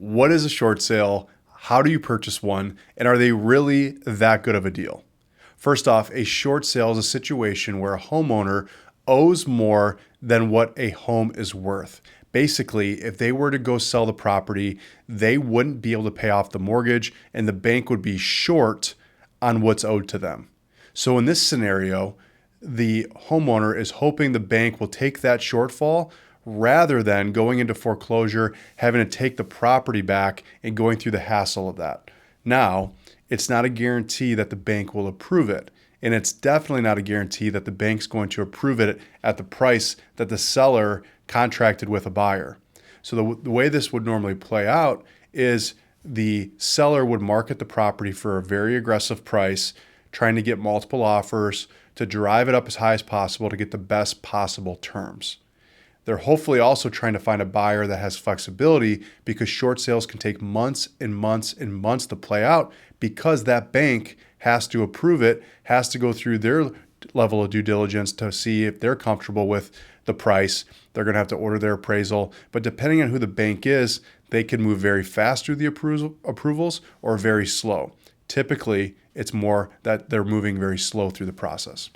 What is a short sale? How do you purchase one? And are they really that good of a deal? First off, a short sale is a situation where a homeowner owes more than what a home is worth. Basically, if they were to go sell the property, they wouldn't be able to pay off the mortgage and the bank would be short on what's owed to them. So in this scenario, the homeowner is hoping the bank will take that shortfall rather than going into foreclosure, having to take the property back and going through the hassle of that. Now, it's not a guarantee that the bank will approve it. And it's definitely not a guarantee that the bank's going to approve it at the price that the seller contracted with a buyer. So the way this would normally play out is the seller would market the property for a very aggressive price, trying to get multiple offers to drive it up as high as possible to get the best possible terms. They're hopefully also trying to find a buyer that has flexibility because short sales can take months and months and months to play out because that bank has to approve it, has to go through their level of due diligence to see if they're comfortable with the price. They're going to have to order their appraisal. But depending on who the bank is, they can move very fast through the approvals or very slow. Typically, it's more that they're moving very slow through the process.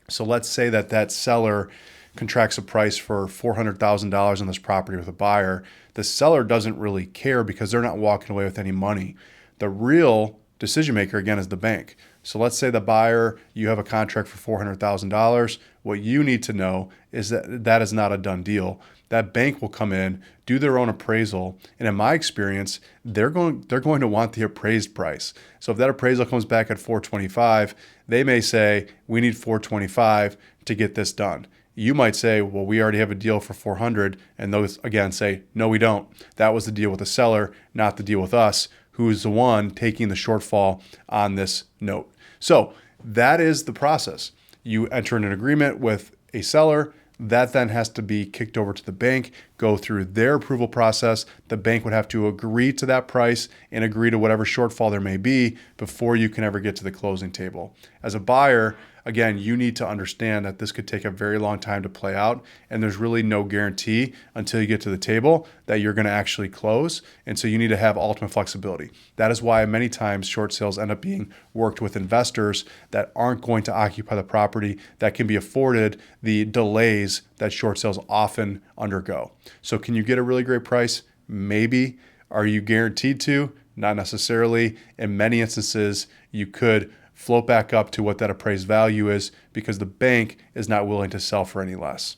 So let's say that seller contracts a price for $400,000 on this property with a buyer. The seller doesn't really care because they're not walking away with any money. The real decision maker, again, is the bank. So let's say the buyer, you have a contract for $400,000. What you need to know is that that is not a done deal. That bank will come in, do their own appraisal, and in my experience, they're going to want the appraised price. So if that appraisal comes back at 425, they may say, we need 425 to get this done. You might say, well, we already have a deal for 400, and those again say, no, we don't. That was the deal with the seller, not the deal with us, who is the one taking the shortfall on this note. So that is the process. You enter an agreement with a seller. That then has to be kicked over to the bank, go through their approval process. The bank would have to agree to that price and agree to whatever shortfall there may be before you can ever get to the closing table. As a buyer, again, you need to understand that this could take a very long time to play out, and there's really no guarantee until you get to the table that you're going to actually close. And so you need to have ultimate flexibility. That is why many times short sales end up being worked with investors that aren't going to occupy the property, that can be afforded the delays that short sales often undergo. So can you get a really great price? Maybe. Are you guaranteed to? Not necessarily. In many instances, you could float back up to what that appraised value is because the bank is not willing to sell for any less.